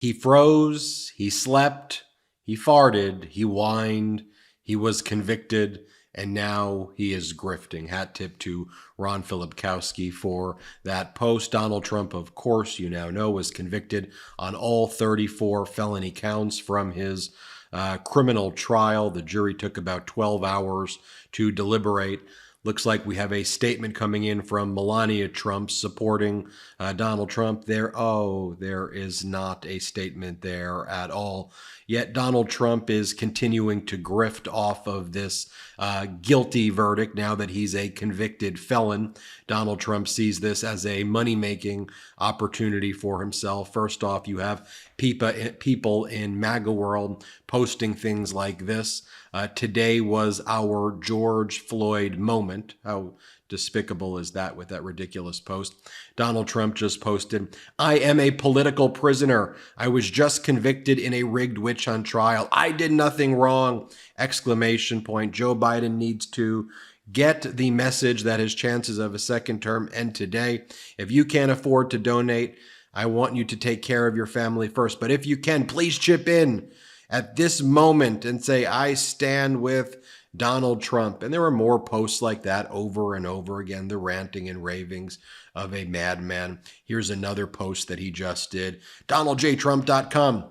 He froze, he slept, he farted, he whined, he was convicted, and now he is grifting. Hat tip to Ron Filipkowski for that post. Donald Trump, of course, you now know, was convicted on all 34 felony counts from his criminal trial. The jury took about 12 hours to deliberate. Looks like we have a statement coming in from Melania Trump supporting Donald Trump. There is not a statement there at all. Yet Donald Trump is continuing to grift off of this guilty verdict now that he's a convicted felon. Donald Trump sees this as a money-making opportunity for himself. First off, you have people in MAGA world posting things like this. Today was our George Floyd moment. How despicable is that with that ridiculous post? Donald Trump just posted, "I am a political prisoner. I was just convicted in a rigged witch hunt trial. I did nothing wrong!" Exclamation point. Joe Biden needs to get the message that his chances of a second term end today. If you can't afford to donate, I want you to take care of your family first. But if you can, please chip in at this moment and say, "I stand with Donald Trump." And there are more posts like that over and over again, the ranting and ravings of a madman. Here's another post that he just did. DonaldJTrump.com.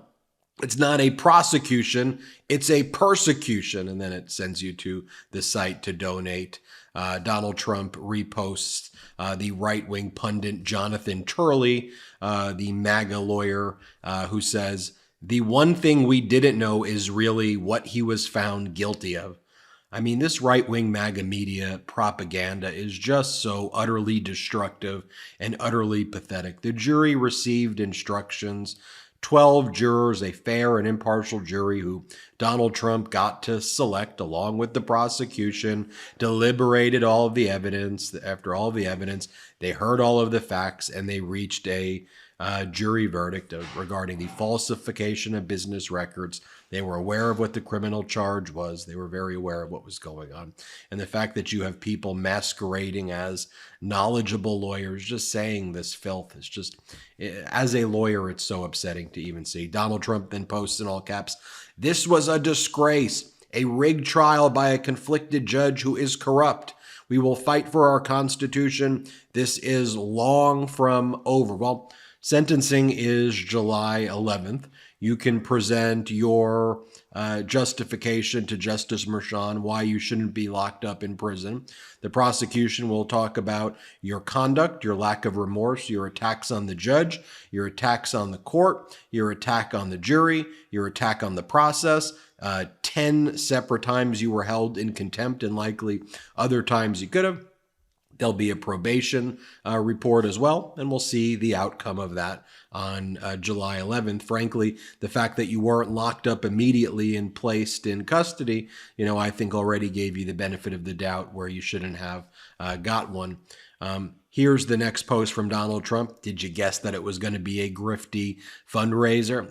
It's not a prosecution, it's a persecution. And then it sends you to the site to donate. Donald Trump reposts the right-wing pundit Jonathan Turley, the MAGA lawyer, who says, "The one thing we didn't know is really what he was found guilty of." I mean, this right-wing MAGA media propaganda is just so utterly destructive and utterly pathetic. The jury received instructions, 12 jurors, a fair and impartial jury who Donald Trump got to select along with the prosecution, deliberated all of the evidence. After all of the evidence, they heard all of the facts, and they reached a jury verdict regarding the falsification of business records. They were aware of what the criminal charge was. They were very aware of what was going on. And the fact that you have people masquerading as knowledgeable lawyers just saying this filth is just, as a lawyer, it's so upsetting to even see. Donald Trump then posts in all caps, "This was a disgrace, a rigged trial by a conflicted judge who is corrupt. We will fight for our Constitution. This is long from over." Well, sentencing is July 11th. You can present your justification to Justice Merchan why you shouldn't be locked up in prison. The prosecution will talk about your conduct, your lack of remorse, your attacks on the judge, your attacks on the court, your attack on the jury, your attack on the process. 10 separate times you were held in contempt, and likely other times you could have. There'll be a probation report as well, and we'll see the outcome of that on July 11th. Frankly, the fact that you weren't locked up immediately and placed in custody, I think already gave you the benefit of the doubt where you shouldn't have got one. Here's the next post from Donald Trump. Did you guess that it was going to be a grifty fundraiser?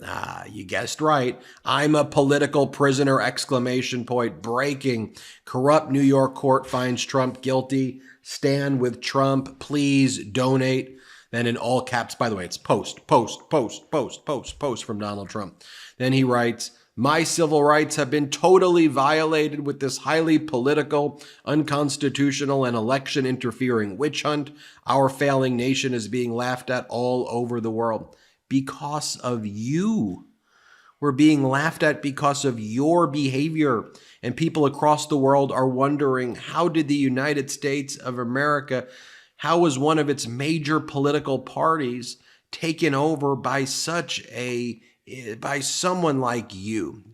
You guessed right. "I'm a political prisoner!" Exclamation point. Breaking. "Corrupt New York court finds Trump guilty. Stand with Trump. Please donate." Then in all caps, by the way, it's post from Donald Trump. Then he writes, "My civil rights have been totally violated with this highly political, unconstitutional, and election interfering witch hunt. Our failing nation is being laughed at all over the world because of you. We're being laughed at because of your behavior. And people across the world are wondering, how did the United States of America, how was one of its major political parties taken over by by someone like you?"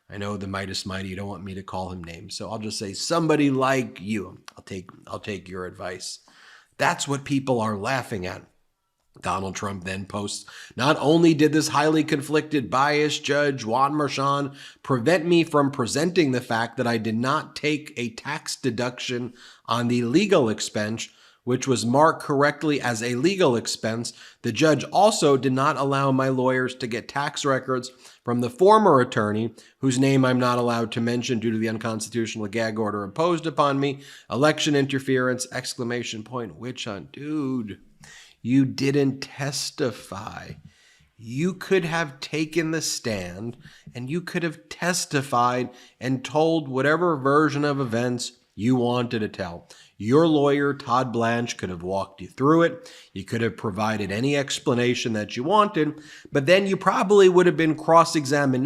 I know the Midas Mighty don't want me to call him names, so I'll just say somebody like you. I'll take your advice. That's what people are laughing at. Donald Trump then posts, "Not only did this highly conflicted, biased judge, Juan Merchan, prevent me from presenting the fact that I did not take a tax deduction on the legal expense, which was marked correctly as a legal expense, the judge also did not allow my lawyers to get tax records from the former attorney, whose name I'm not allowed to mention due to the unconstitutional gag order imposed upon me. Election interference, exclamation point, witch hunt." Dude, you didn't testify. you could have taken the stand and you could have testified and told whatever version of events you wanted to tell. Your lawyer, Todd Blanche, could have walked you through it. You could have provided any explanation that you wanted, but then you probably would have been cross-examined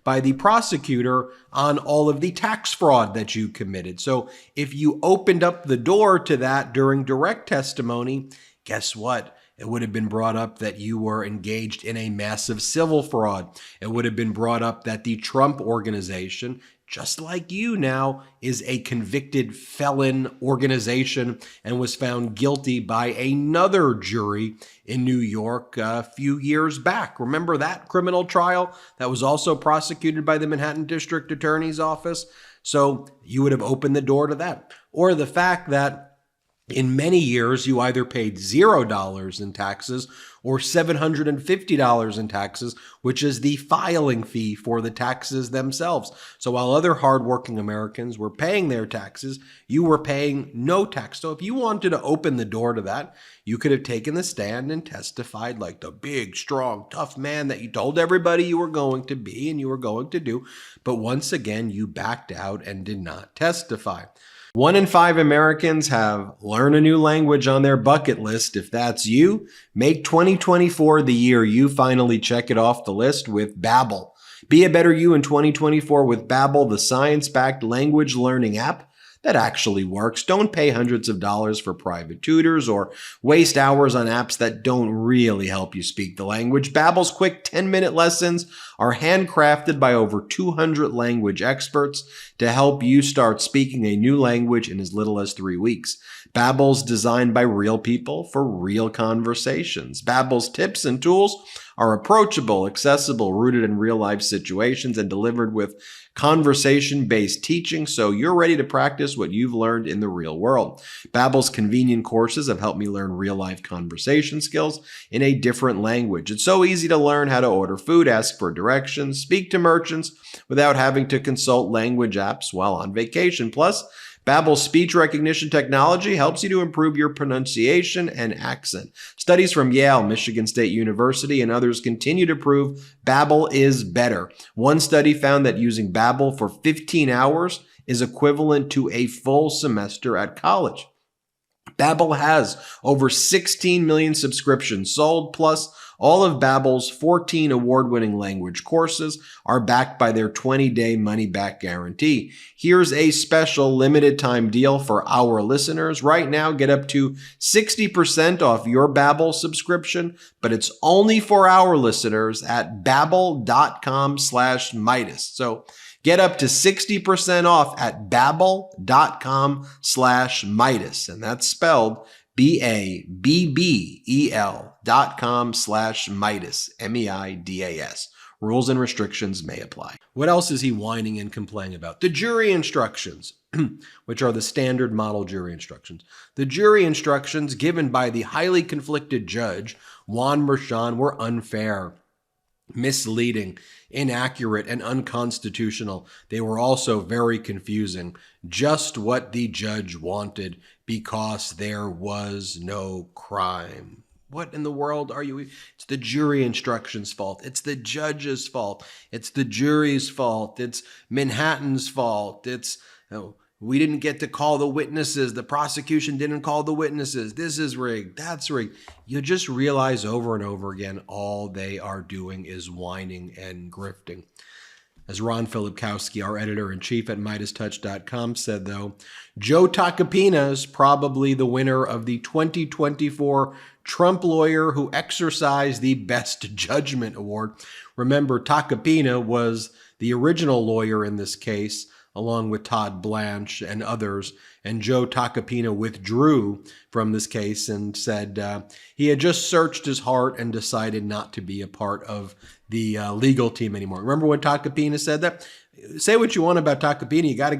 by the prosecutor on all of the tax fraud that you committed. So if you opened up the door to that during direct testimony, guess what? It would have been brought up that you were engaged in a massive civil fraud. It would have been brought up that the Trump organization, just like you now, is a convicted felon organization and was found guilty by another jury in New York a few years back. Remember that criminal trial that was also prosecuted by the Manhattan District Attorney's Office? So you would have opened the door to that. Or the fact that in many years, you either paid $0 in taxes or $750 in taxes, which is the filing fee for the taxes themselves. So while other hardworking Americans were paying their taxes, you were paying no tax. So if you wanted to open the door to that, you could have taken the stand and testified like the big, strong, tough man that you told everybody you were going to be and you were going to do. But once again, you backed out and did not testify. 1 in 5 Americans have learn a new language on their bucket list. If that's you, make 2024 the year you finally check it off the list with Babbel. Be a better you in 2024 with Babbel, the science-backed language learning app that actually works. Don't pay hundreds of dollars for private tutors or waste hours on apps that don't really help you speak the language. Babbel's quick 10-minute lessons are handcrafted by over 200 language experts to help you start speaking a new language in as little as 3 weeks. Babbel's designed by real people for real conversations. Babbel's tips and tools are approachable, accessible, rooted in real-life situations, and delivered with conversation-based teaching, so you're ready to practice what you've learned in the real world. Babbel's convenient courses have helped me learn real-life conversation skills in a different language. It's so easy to learn how to order food, ask for directions, speak to merchants without having to consult language apps while on vacation. Plus, Babbel's speech recognition technology helps you to improve your pronunciation and accent. Studies from Yale, Michigan State University, and others continue to prove Babbel is better. One study found that using Babbel for 15 hours is equivalent to a full semester at college. Babbel has over 16 million subscriptions sold, plus all of Babbel's 14 award-winning language courses are backed by their 20-day money-back guarantee. Here's a special limited-time deal for our listeners. Right now, get up to 60% off your Babbel subscription, but it's only for our listeners at babbel.com/Meidas. So get up to 60% off at babbel.com/Meidas, and that's spelled babbel.com/Meidas, MEIDAS. Rules and restrictions may apply. What else is he whining and complaining about? The jury instructions, which are the standard model jury instructions. The jury instructions given by the highly conflicted judge, Juan Merchan, were unfair, misleading, inaccurate, and unconstitutional. They were also very confusing. Just what the judge wanted, because there was no crime. What in the world are you? It's the jury instructions' fault. It's the judge's fault. It's the jury's fault. It's Manhattan's fault. It's, we didn't get to call the witnesses. The prosecution didn't call the witnesses. This is rigged. That's rigged. You just realize over and over again, all they are doing is whining and grifting. As Ron Filipkowski, our editor-in-chief at MeidasTouch.com, said, though, Joe Tacopina is probably the winner of the 2024 Trump Lawyer Who Exercised the Best Judgment Award. Remember, Tacopina was the original lawyer in this case, along with Todd Blanche and others, and Joe Tacopina withdrew from this case and said he had just searched his heart and decided not to be a part of the legal team anymore. Remember when Tacopina said that? Say what you want about Tacopina, you got to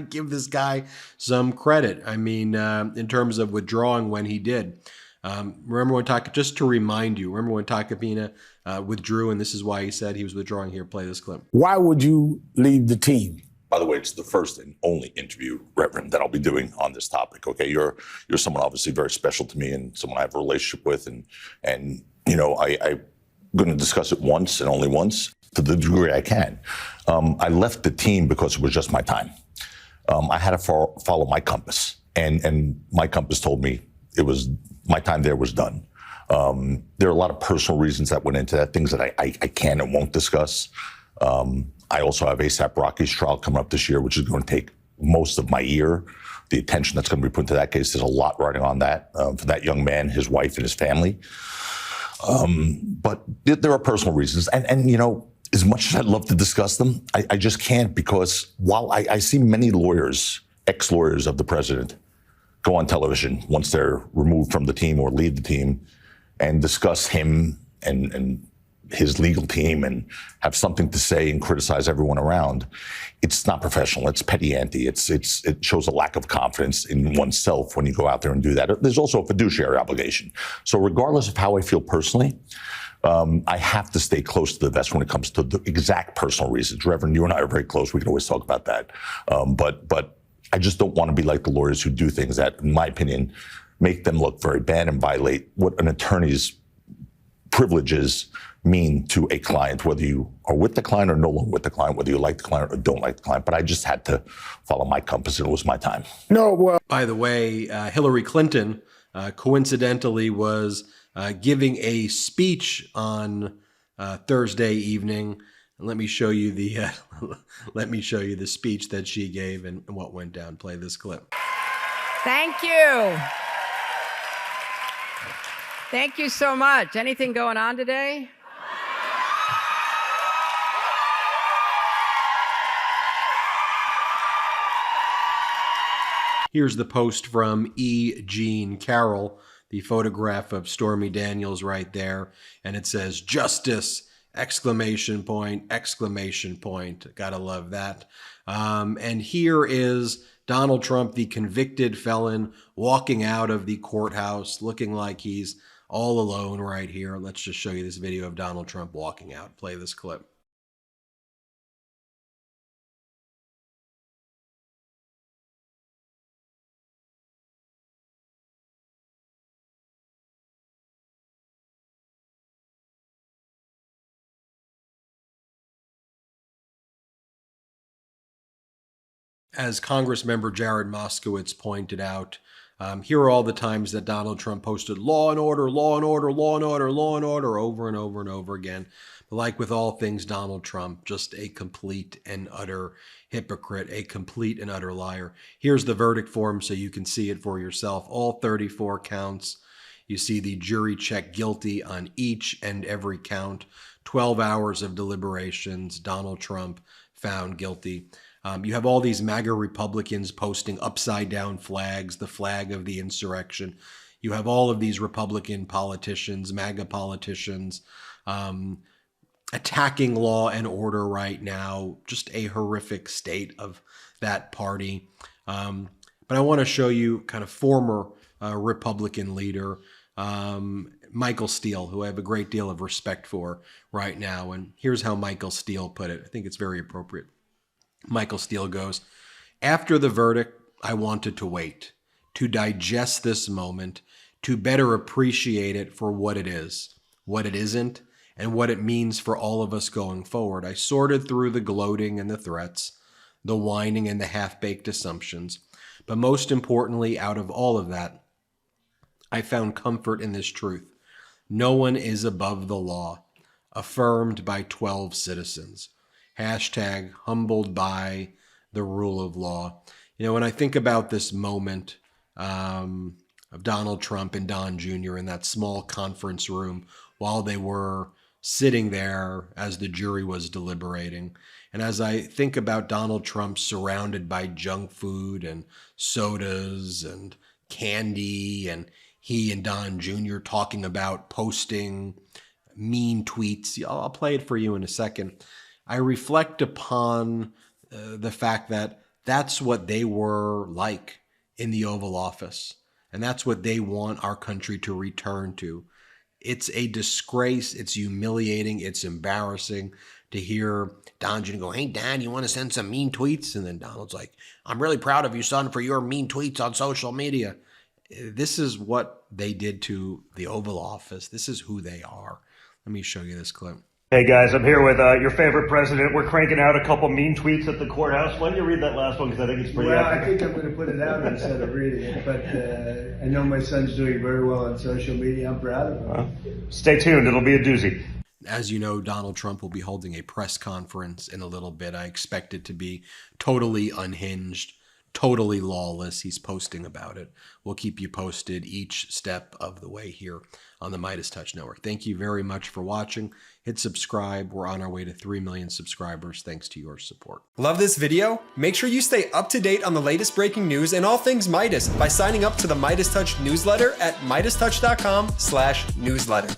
give this guy some credit. I mean, in terms of withdrawing when he did. Remember when just to remind you, remember when Tacopina withdrew, and this is why he said he was withdrawing. Here, play this clip. Why would you leave the team? By the way, it's the first and only interview, Reverend, that I'll be doing on this topic. Okay, you're someone obviously very special to me and someone I have a relationship with, and I'm going to discuss it once and only once to the degree I can. I left the team because it was just my time. I had to follow my compass, and my compass told me it was my time there was done. There are a lot of personal reasons that went into that, things that I can and won't discuss. I also have ASAP Rocky's trial coming up this year, which is going to take most of my year. The attention that's going to be put into that case, there's a lot riding on that for that young man, his wife, and his family. But there are personal reasons. And as much as I'd love to discuss them, I just can't, because while I see many lawyers, ex-lawyers of the president, go on television once they're removed from the team or leave the team and discuss him and his legal team and have something to say and criticize everyone around, it's not professional. It's petty ante. It shows a lack of confidence in oneself when you go out there and do that. There's also a fiduciary obligation. So regardless of how I feel personally, I have to stay close to the vest when it comes to the exact personal reasons. Reverend, you and I are very close. We can always talk about that. But I just don't want to be like the lawyers who do things that, in my opinion, make them look very bad and violate what an attorney's privileges mean to a client, whether you are with the client or no longer with the client, whether you like the client or don't like the client. But I just had to follow my compass, and it was my time. No, well, By the way, Hillary Clinton coincidentally was giving a speech on Thursday evening. Let me show you the speech that she gave and what went down. Play this clip. Thank you. Thank you so much. Anything going on today? Here's the post from E. Jean Carroll, the photograph of Stormy Daniels right there, and it says, "Justice!" Exclamation point, exclamation point. Gotta love that. And here is Donald Trump, the convicted felon, walking out of the courthouse, looking like he's all alone right here. Let's just show you this video of Donald Trump walking out. Play this clip. As Congressmember Jared Moskowitz pointed out, here are all the times that Donald Trump posted law and order, law and order, law and order, law and order over and over and over again. But like with all things Donald Trump, just a complete and utter hypocrite, a complete and utter liar. Here's the verdict form so you can see it for yourself. All 34 counts. You see the jury check guilty on each and every count. 12 hours of deliberations. Donald Trump found guilty. You have all these MAGA Republicans posting upside down flags, the flag of the insurrection. You have all of these Republican politicians, MAGA politicians, attacking law and order right now. Just a horrific state of that party. But I want to show you kind of former Republican leader, Michael Steele, who I have a great deal of respect for right now. And here's how Michael Steele put it. I think it's very appropriate. Michael Steele goes, "After the verdict, I wanted to wait, to digest this moment, to better appreciate it for what it is, what it isn't, and what it means for all of us going forward. I sorted through the gloating and the threats, the whining and the half-baked assumptions. But most importantly, out of all of that, I found comfort in this truth. No one is above the law, affirmed by 12 citizens. Hashtag humbled by the rule of law." When I think about this moment of Donald Trump and Don Jr. in that small conference room while they were sitting there as the jury was deliberating, and as I think about Donald Trump surrounded by junk food and sodas and candy, and he and Don Jr. talking about posting mean tweets, I'll play it for you in a second. I reflect upon the fact that that's what they were like in the Oval Office. And that's what they want our country to return to. It's a disgrace. It's humiliating. It's embarrassing to hear Don Jr. go, "Hey, Dad, you want to send some mean tweets?" And then Donald's like, "I'm really proud of you, son, for your mean tweets on social media." This is what they did to the Oval Office. This is who they are. Let me show you this clip. Hey guys, I'm here with your favorite president. We're cranking out a couple mean tweets at the courthouse. Why don't you read that last one, because I think it's pretty Well, epic. I think I'm going to put it out instead of reading it, but I know my son's doing very well on social media. I'm proud of him. Stay tuned. It'll be a doozy. As you know, Donald Trump will be holding a press conference in a little bit. I expect it to be totally unhinged, totally lawless. He's posting about it. We'll keep you posted each step of the way here on the MeidasTouch Network. Thank you very much for watching. Hit subscribe. We're on our way to 3 million subscribers thanks to your support. Love this video? Make sure you stay up to date on the latest breaking news and all things Meidas by signing up to the MeidasTouch newsletter at MeidasTouch.com/newsletter.